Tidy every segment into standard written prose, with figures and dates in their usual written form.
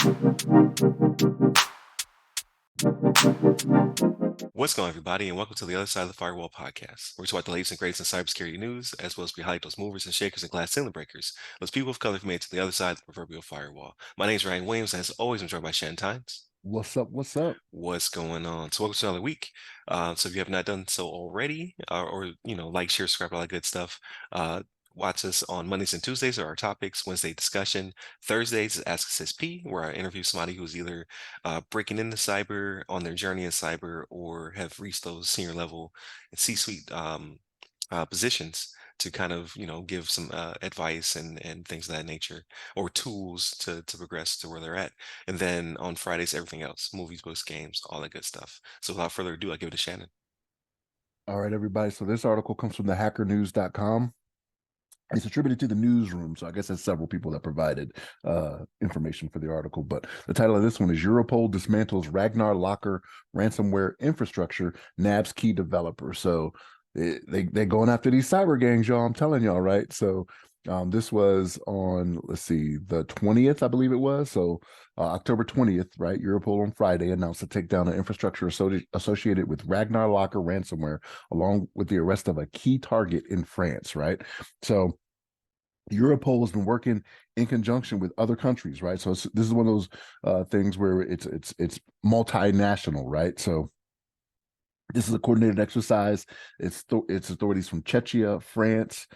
What's going on, everybody, and welcome to the other side of the Firewall podcast, where we talk about the latest and greatest in cybersecurity news, as well as we highlight those movers and shakers and glass ceiling breakers, those people of color who made it to the other side of the proverbial firewall. My name is Ryan Williams, and as always, I'm joined by Shannon Tynes. What's up? What's up? What's going on? So welcome to another week. So if you have not done so already, like, share, subscribe, all that good stuff, watch us on Mondays and Tuesdays are our topics. Wednesday discussion. Thursdays is Ask Us SP, where I interview somebody who's either breaking into cyber on their journey in cyber or have reached those senior level and C-suite positions to kind of give some advice and things of that nature, or tools to progress to where they're at. And then on Fridays, everything else: movies, books, games, all that good stuff. So without further ado, I give it to Shannon. All right, everybody. So this article comes from the hackernews.com. It's attributed to the newsroom. So I guess there's several people that provided information for the article. But the title of this one is Europol dismantles Ragnar Locker ransomware infrastructure, Nabs key developer. So they're going after these cyber gangs, y'all. I'm telling y'all, right? So this was on, let's see, the 20th, I believe it was. So October 20th, right? Europol on Friday announced the takedown of infrastructure associated with Ragnar Locker ransomware, along with the arrest of a key target in France, right? So Europol has been working in conjunction with other countries, right? So this is one of those things where it's multinational, right? So this is a coordinated exercise. It's authorities from Czechia, France,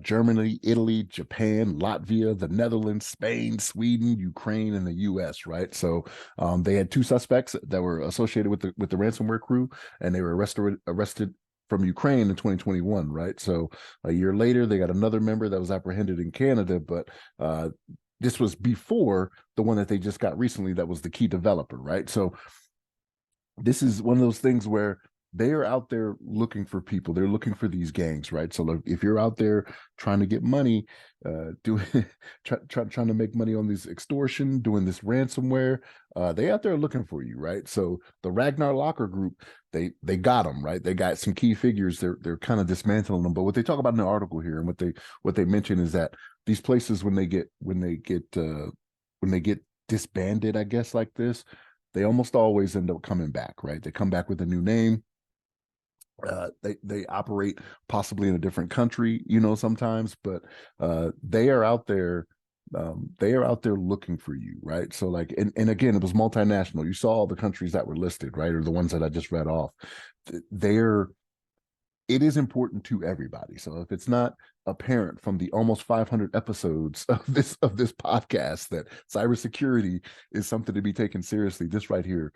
Germany, Italy, Japan, Latvia, the Netherlands, Spain, Sweden, Ukraine, and the U.S. Right. So they had two suspects that were associated with the ransomware crew, and they were arrested from Ukraine in 2021. Right. So a year later, they got another member that was apprehended in Canada, but this was before the one that they just got recently. That was the key developer. Right. So this is one of those things where they are out there looking for people. They're looking for these gangs, right? So look, if you're out there trying to get money, trying to make money on this extortion, doing this ransomware, they out there looking for you, right? So the Ragnar Locker group, they got them, right? They got some key figures. They're kind of dismantling them. But what they talk about in the article here, and what they mention is that these places, when they get disbanded, I guess, like this, they almost always end up coming back, right? They come back with a new name. They operate possibly in a different country, sometimes, but they are out there. They are out there looking for you, right? So like, and again, it was multinational. You saw all the countries that were listed, right? Or the ones that I just read off. It is important to everybody. So if it's not apparent from the almost 500 episodes of this podcast that cybersecurity is something to be taken seriously, this right here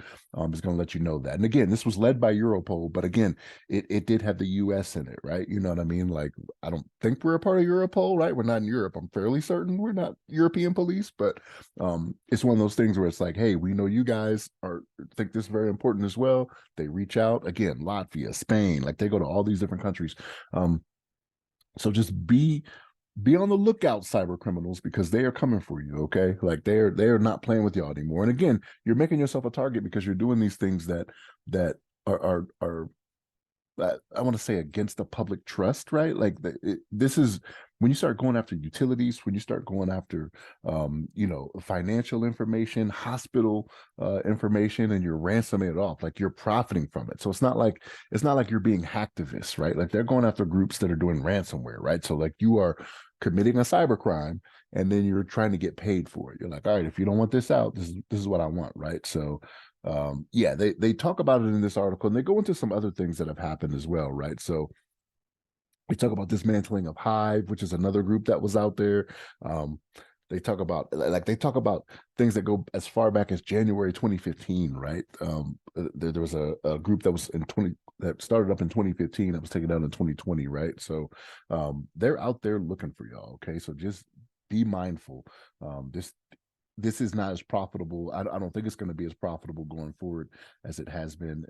is going to let you know that. And again, this was led by Europol, but again, it did have the US in it, right? You know what I mean? Like, I don't think we're a part of Europol, right? We're not in Europe. I'm fairly certain we're not European police, but it's one of those things where it's like, hey, we know you guys think this is very important as well. They reach out again, Latvia, Spain, like they go to all these different countries. So just be on the lookout, cyber criminals, because they are coming for you. Okay, like they're not playing with y'all anymore. And again, you're making yourself a target because you're doing these things that are I want to say against the public trust, right? Like this is when you start going after utilities, when you start going after, financial information, hospital information, and you're ransoming it off, like you're profiting from it. So it's not like you're being hacktivists, right? Like they're going after groups that are doing ransomware, right? So like you are committing a cyber crime, and then you're trying to get paid for it. You're like, all right, if you don't want this out, this is what I want, right? So they talk about it in this article, and they go into some other things that have happened as well, right? So we talk about dismantling of Hive, which is another group that was out there. They talk about things that go as far back as January 2015, right? There was a group that was that started up in 2015 that was taken down in 2020, right? So they're out there looking for y'all. Okay, so just be mindful. This is not as profitable. I don't think it's going to be as profitable going forward as it has been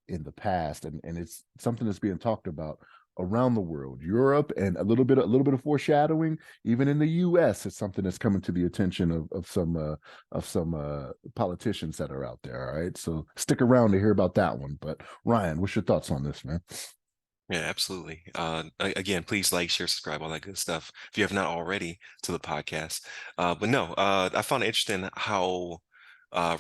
in the past, and it's something that's being talked about around the world, Europe, and a little bit of foreshadowing even in the U.S. It's something that's coming to the attention of some politicians that are out there. All right, so stick around to hear about that one. But Ryan, what's your thoughts on this, man? Yeah, absolutely. Again, please like, share, subscribe, all that good stuff. If you have not already to the podcast. But no, I found it interesting how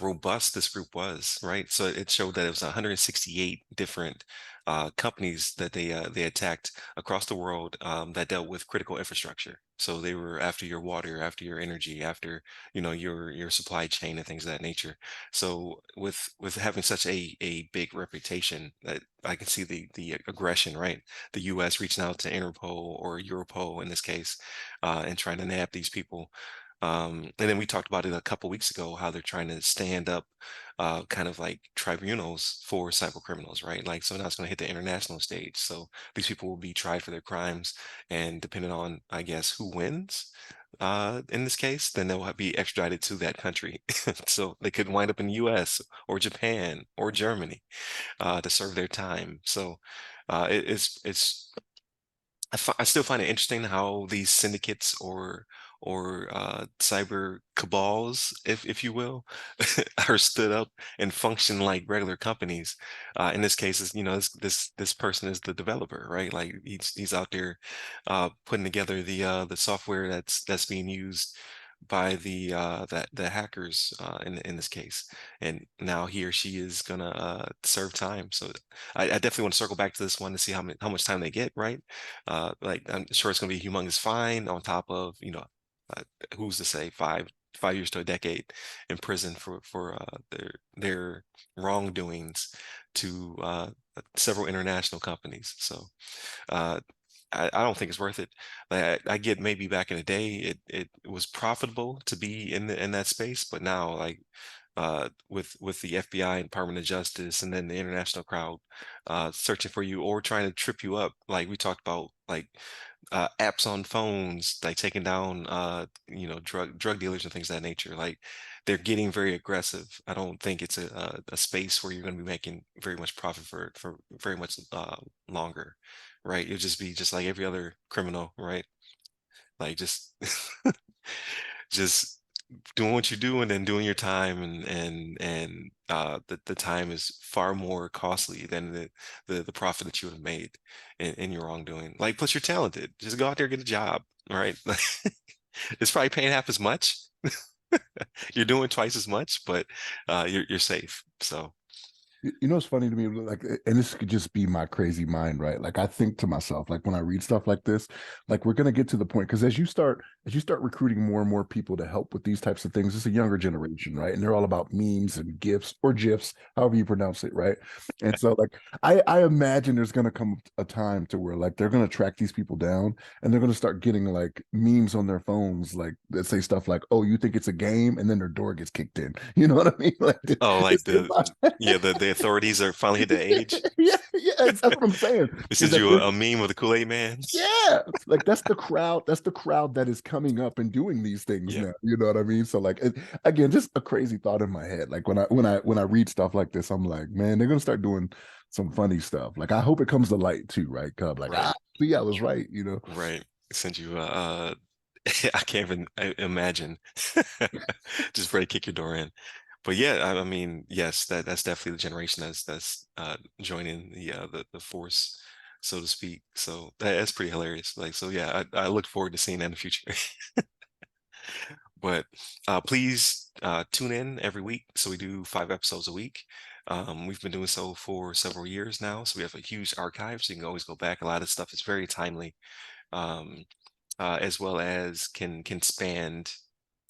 robust this group was, right? So it showed that it was 168 different companies that they attacked across the world that dealt with critical infrastructure. So they were after your water, after your energy, after your supply chain and things of that nature. So with having such a big reputation, that I can see the aggression, right? The U.S. reaching out to Interpol or Europol in this case, and trying to nab these people. And then we talked about it a couple weeks ago, how they're trying to stand up kind of like tribunals for cyber criminals, right? Like, so now it's going to hit the international stage. So these people will be tried for their crimes, and depending on, I guess, who wins in this case, then they'll be extradited to that country. So they could wind up in the US or Japan or Germany to serve their time. So it's I still find it interesting how these syndicates or cyber cabals, if you will, are stood up and function like regular companies. In this case, is this person is the developer, right? Like he's out there putting together the software that's being used by the hackers in this case, and now he or she is gonna serve time. So I definitely want to circle back to this one to see how much time they get, right? Like I'm sure it's going to be a humongous fine on top of, uh, who's to say 5 years to a decade in prison for their wrongdoings to several international companies. So uh, I don't think it's worth it. Like, I get maybe back in the day it was profitable to be in that space, but now like with the FBI and Department of Justice and then the international crowd searching for you or trying to trip you up. Like we talked about, like apps on phones, like taking down drug dealers and things of that nature. Like they're getting very aggressive. I don't think it's a space where you're going to be making very much profit for very much longer, right? It'll just be just like every other criminal, right? Like just doing what you do and then doing your time, and the time is far more costly than the profit that you would have made in your wrongdoing. Like, plus you're talented. Just go out there and get a job, right? Like, it's probably paying half as much. You're doing twice as much, but you're safe. So You know, it's funny to me, like, and this could just be my crazy mind, right? Like, I think to myself, like, when I read stuff like this, like, we're gonna get to the point because as you start recruiting more and more people to help with these types of things, it's a younger generation, right? And they're all about memes and gifs or gifs, however you pronounce it, right? And so, like, I imagine there's gonna come a time to where like they're gonna track these people down and they're gonna start getting like memes on their phones, like that say stuff like, "Oh, you think it's a game?" and then their door gets kicked in. You know what I mean? Like, oh, like it's the yeah, the authorities are finally hit the age. yeah, yeah, that's what I'm saying. They Is send that you this? a meme of the Kool-Aid man. Yeah, like that's the crowd. That's the crowd that is coming up and doing these things Yep. now. You know what I mean? So like, again, just a crazy thought in my head. Like when I read stuff like this, I'm like, man, they're gonna start doing some funny stuff. Like I hope it comes to light too, right? Cause like, Right. see, I was right. You know. Right. Send you I can't even imagine. Just ready to kick your door in. But yeah, I mean, yes, that's definitely the generation that's joining the force, so to speak. So that's pretty hilarious. Like, so yeah, I look forward to seeing that in the future. But please tune in every week. So we do 5 episodes a week. We've been doing so for several years now, so we have a huge archive, so you can always go back. A lot of stuff is very timely, um, as well as can span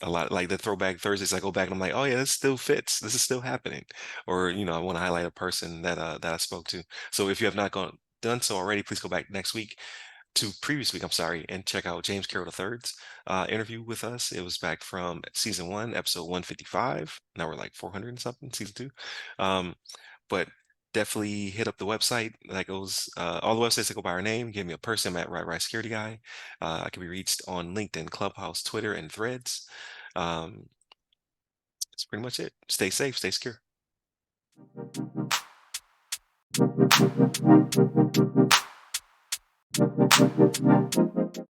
a lot. Like the Throwback Thursdays, I go back and I'm like, oh yeah, this still fits. This is still happening. Or I want to highlight a person that I spoke to. So if you have not done so already, please go back next week to previous week, I'm sorry, and check out James Carroll III's interview with us. It was back from season one, episode 155. Now we're like 400 and something, season two. But definitely hit up the website. That goes all the websites that go by our name. Give me a person. I'm at Right Security Guy. I can be reached on LinkedIn, Clubhouse, Twitter, and Threads. Um, that's pretty much it. Stay safe, stay secure.